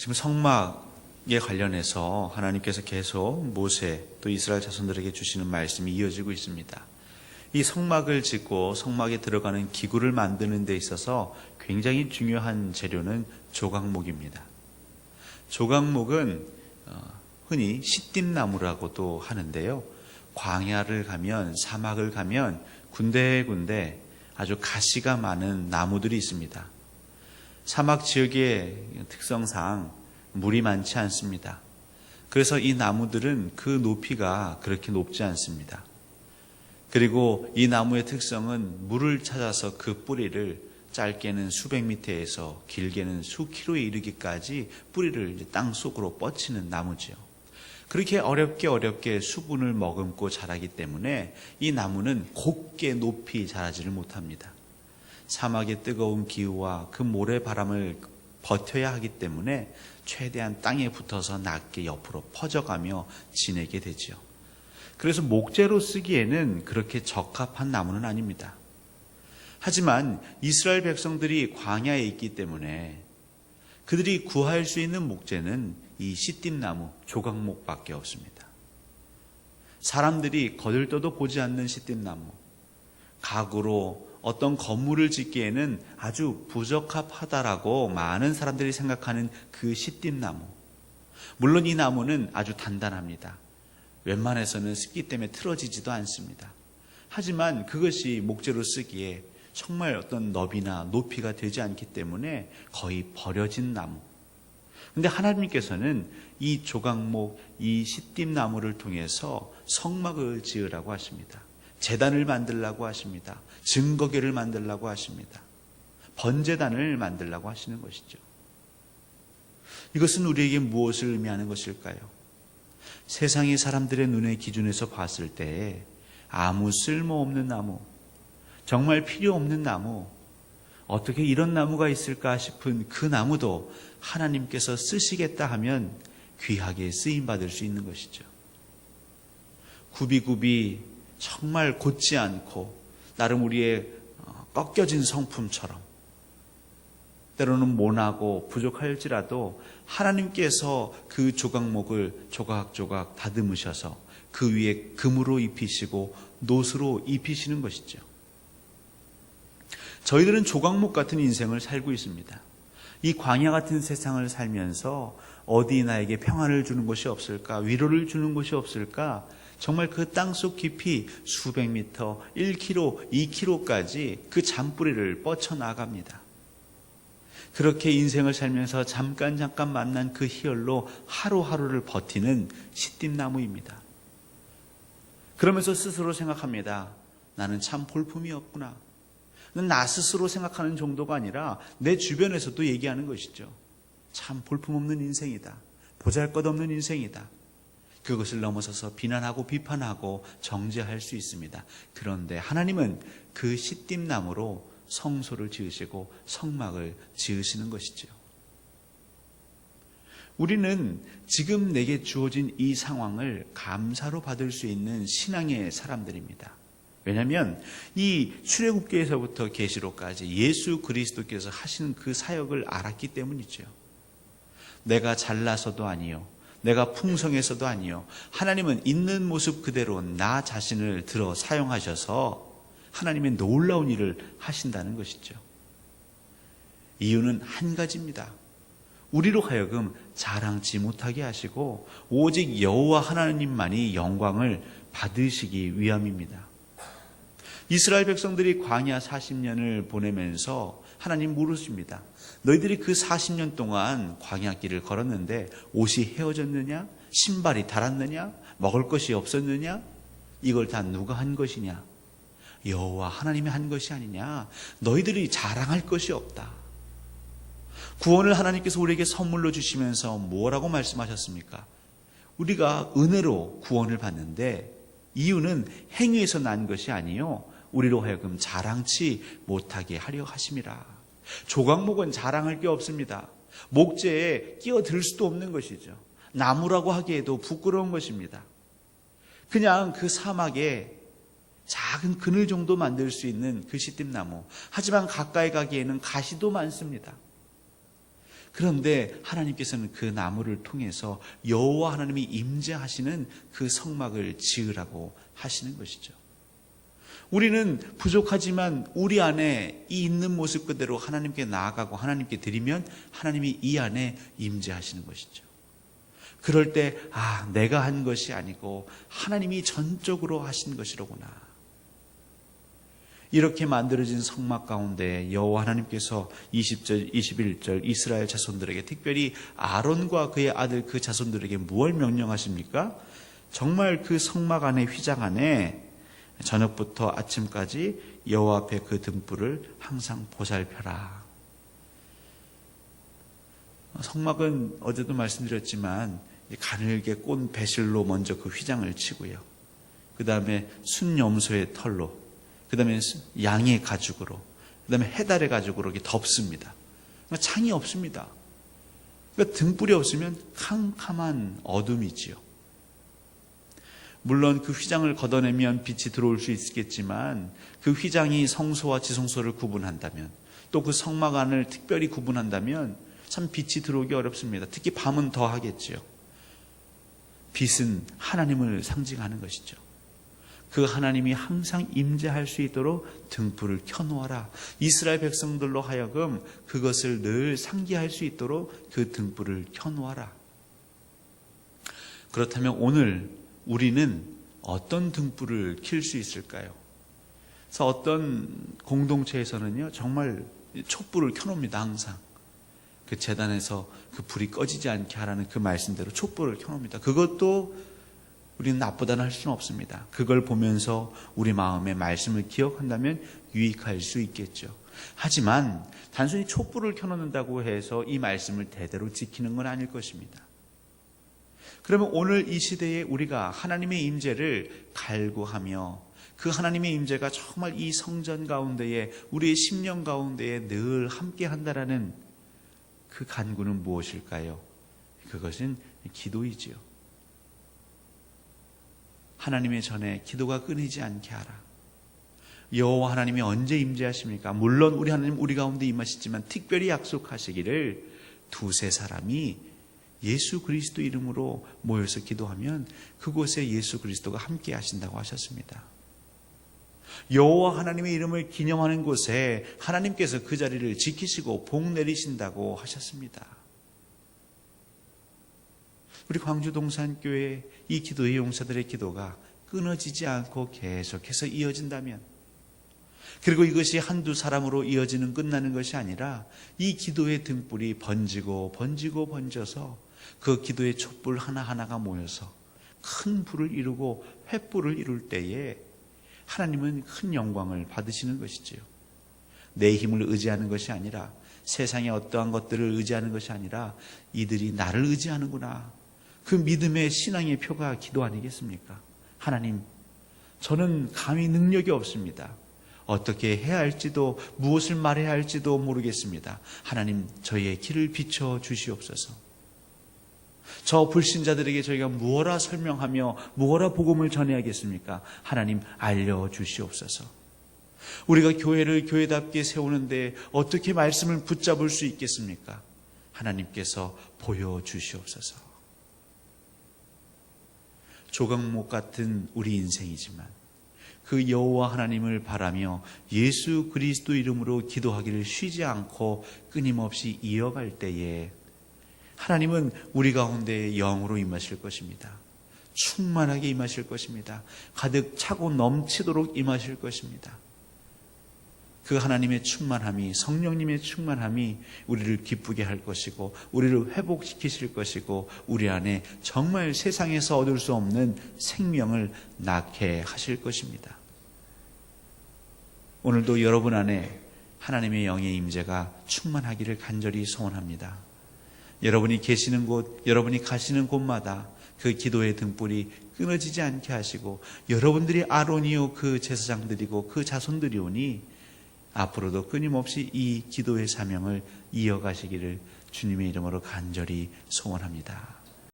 지금 성막에 관련해서 하나님께서 계속 모세 또 이스라엘 자손들에게 주시는 말씀이 이어지고 있습니다. 이 성막을 짓고 성막에 들어가는 기구를 만드는 데 있어서 굉장히 중요한 재료는 조각목입니다. 조각목은 흔히 시띠나무라고도 하는데요. 광야를 가면, 사막을 가면 군데군데 아주 가시가 많은 나무들이 있습니다. 사막 지역의 특성상 물이 많지 않습니다. 그래서 이 나무들은 그 높이가 그렇게 높지 않습니다. 그리고 이 나무의 특성은 물을 찾아서 그 뿌리를 짧게는 수백 미터에서 길게는 수킬로에 이르기까지 뿌리를 이제 땅 속으로 뻗치는 나무지요. 그렇게 어렵게 수분을 머금고 자라기 때문에 이 나무는 곱게 높이 자라지를 못합니다. 사막의 뜨거운 기후와 그 모래바람을 버텨야 하기 때문에 최대한 땅에 붙어서 낮게 옆으로 퍼져가며 지내게 되지요. 그래서 목재로 쓰기에는 그렇게 적합한 나무는 아닙니다. 하지만 이스라엘 백성들이 광야에 있기 때문에 그들이 구할 수 있는 목재는 이 시띠나무, 조각목밖에 없습니다. 사람들이 거들떠도 보지 않는 시띠나무, 가구로 어떤 건물을 짓기에는 아주 부적합하다라고 많은 사람들이 생각하는 그 시띠나무. 물론 이 나무는 아주 단단합니다. 웬만해서는 습기 때문에 틀어지지도 않습니다. 하지만 그것이 목재로 쓰기에 정말 어떤 너비나 높이가 되지 않기 때문에 거의 버려진 나무. 근데 하나님께서는 이 조각목, 이 시띠나무를 통해서 성막을 지으라고 하십니다. 제단을 만들라고 하십니다. 증거궤를 만들라고 하십니다. 번제단을 만들라고 하시는 것이죠. 이것은 우리에게 무엇을 의미하는 것일까요? 세상의 사람들의 눈의 기준에서 봤을 때 아무 쓸모없는 나무, 정말 필요 없는 나무, 어떻게 이런 나무가 있을까 싶은 그 나무도 하나님께서 쓰시겠다 하면 귀하게 쓰임받을 수 있는 것이죠. 굽이굽이 정말 곧지 않고 나름 우리의 꺾여진 성품처럼 때로는 모나고 부족할지라도 하나님께서 그 조각목을 조각조각 다듬으셔서 그 위에 금으로 입히시고 노스로 입히시는 것이죠. 저희들은 조각목 같은 인생을 살고 있습니다. 이 광야 같은 세상을 살면서 어디 나에게 평안을 주는 것이 없을까? 위로를 주는 것이 없을까? 정말 그 땅속 깊이 수백 미터, 1km, 2km까지 그 잔뿌리를 뻗쳐나갑니다. 그렇게 인생을 살면서 잠깐 만난 그 희열로 하루하루를 버티는 시띠나무입니다. 그러면서 스스로 생각합니다. 나는 참 볼품이 없구나. 나 스스로 생각하는 정도가 아니라 내 주변에서도 얘기하는 것이죠. 참 볼품없는 인생이다. 보잘것없는 인생이다. 그것을 넘어서서 비난하고 비판하고 정죄할 수 있습니다. 그런데 하나님은 그 시띠나무로 성소를 지으시고 성막을 지으시는 것이죠. 우리는 지금 내게 주어진 이 상황을 감사로 받을 수 있는 신앙의 사람들입니다. 왜냐하면 이 출애굽기에서부터 계시록까지 예수 그리스도께서 하시는 그 사역을 알았기 때문이죠. 내가 잘나서도 아니요, 내가 풍성해서도 아니요, 하나님은 있는 모습 그대로 나 자신을 들어 사용하셔서 하나님의 놀라운 일을 하신다는 것이죠. 이유는 한 가지입니다. 우리로 하여금 자랑치 못하게 하시고 오직 여호와 하나님만이 영광을 받으시기 위함입니다. 이스라엘 백성들이 광야 40년을 보내면서 하나님 물으십니다. 너희들이 그 40년 동안 광야길을 걸었는데 옷이 헤어졌느냐? 신발이 닳았느냐? 먹을 것이 없었느냐? 이걸 다 누가 한 것이냐? 여호와 하나님이 한 것이 아니냐? 너희들이 자랑할 것이 없다. 구원을 하나님께서 우리에게 선물로 주시면서 뭐라고 말씀하셨습니까? 우리가 은혜로 구원을 받는데 이유는 행위에서 난 것이 아니요, 우리로 하여금 자랑치 못하게 하려 하심이라. 조각목은 자랑할 게 없습니다. 목재에 끼어들 수도 없는 것이죠. 나무라고 하기에도 부끄러운 것입니다. 그냥 그 사막에 작은 그늘 정도 만들 수 있는 그 시띠나무. 하지만 가까이 가기에는 가시도 많습니다. 그런데 하나님께서는 그 나무를 통해서 여호와 하나님이 임재하시는 그 성막을 지으라고 하시는 것이죠. 우리는 부족하지만 우리 안에 이 있는 모습 그대로 하나님께 나아가고 하나님께 드리면 하나님이 이 안에 임재하시는 것이죠. 그럴 때 내가 한 것이 아니고 하나님이 전적으로 하신 것이로구나. 이렇게 만들어진 성막 가운데 여호와 하나님께서 20절, 21절 이스라엘 자손들에게, 특별히 아론과 그의 아들 그 자손들에게 무엇을 명령하십니까? 정말 그 성막 안에, 휘장 안에 저녁부터 아침까지 여호와 앞에 그 등불을 항상 보살펴라. 성막은 어제도 말씀드렸지만 가늘게 꼰 배실로 먼저 그 휘장을 치고요. 그 다음에 순염소의 털로, 그 다음에 양의 가죽으로, 그 다음에 해달의 가죽으로 이렇게 덮습니다. 그러니까 창이 없습니다. 그러니까 등불이 없으면 캄캄한 어둠이지요. 물론 그 휘장을 걷어내면 빛이 들어올 수 있겠지만 그 휘장이 성소와 지성소를 구분한다면, 또 그 성막 안을 특별히 구분한다면 참 빛이 들어오기 어렵습니다. 특히 밤은 더 하겠지요. 빛은 하나님을 상징하는 것이죠. 그 하나님이 항상 임재할 수 있도록 등불을 켜놓아라. 이스라엘 백성들로 하여금 그것을 늘 상기할 수 있도록 그 등불을 켜놓아라. 그렇다면 오늘 우리는 어떤 등불을 켤 수 있을까요? 그래서 어떤 공동체에서는요, 정말 촛불을 켜놓습니다. 항상 그 제단에서 그 불이 꺼지지 않게 하라는 그 말씀대로 촛불을 켜놓습니다. 그것도 우리는 나쁘다는 할 수는 없습니다. 그걸 보면서 우리 마음에 말씀을 기억한다면 유익할 수 있겠죠. 하지만 단순히 촛불을 켜놓는다고 해서 이 말씀을 대대로 지키는 건 아닐 것입니다. 그러면 오늘 이 시대에 우리가 하나님의 임재를 갈구하며 그 하나님의 임재가 정말 이 성전 가운데에, 우리의 심령 가운데에 늘 함께 한다라는 그 간구는 무엇일까요? 그것은 기도이지요. 하나님의 전에 기도가 끊이지 않게 하라. 여호와 하나님이 언제 임재하십니까? 물론 우리 하나님 우리 가운데 임하시지만 특별히 약속하시기를 두세 사람이 예수 그리스도 이름으로 모여서 기도하면 그곳에 예수 그리스도가 함께 하신다고 하셨습니다. 여호와 하나님의 이름을 기념하는 곳에 하나님께서 그 자리를 지키시고 복 내리신다고 하셨습니다. 우리 광주 동산교회 이 기도의 용사들의 기도가 끊어지지 않고 계속해서 이어진다면, 그리고 이것이 한두 사람으로 이어지는 끝나는 것이 아니라 이 기도의 등불이 번져서 그 기도의 촛불 하나하나가 모여서 큰 불을 이루고 횃불을 이룰 때에 하나님은 큰 영광을 받으시는 것이지요. 내 힘을 의지하는 것이 아니라, 세상의 어떠한 것들을 의지하는 것이 아니라 이들이 나를 의지하는구나. 그 믿음의 신앙의 표가 기도 아니겠습니까? 하나님, 저는 감히 능력이 없습니다. 어떻게 해야 할지도, 무엇을 말해야 할지도 모르겠습니다. 하나님, 저희의 길을 비춰 주시옵소서. 저 불신자들에게 저희가 무엇라 설명하며 무엇라 복음을 전해야겠습니까? 하나님, 알려주시옵소서. 우리가 교회를 교회답게 세우는데 어떻게 말씀을 붙잡을 수 있겠습니까? 하나님께서 보여주시옵소서. 조각목 같은 우리 인생이지만 그 여호와 하나님을 바라며 예수 그리스도 이름으로 기도하기를 쉬지 않고 끊임없이 이어갈 때에 하나님은 우리 가운데 영으로 임하실 것입니다. 충만하게 임하실 것입니다. 가득 차고 넘치도록 임하실 것입니다. 그 하나님의 충만함이, 성령님의 충만함이 우리를 기쁘게 할 것이고 우리를 회복시키실 것이고 우리 안에 정말 세상에서 얻을 수 없는 생명을 낳게 하실 것입니다. 오늘도 여러분 안에 하나님의 영의 임재가 충만하기를 간절히 소원합니다. 여러분이 계시는 곳, 여러분이 가시는 곳마다 그 기도의 등불이 끊어지지 않게 하시고 여러분들이 아론이요 그 제사장들이고 그 자손들이오니 앞으로도 끊임없이 이 기도의 사명을 이어가시기를 주님의 이름으로 간절히 소원합니다.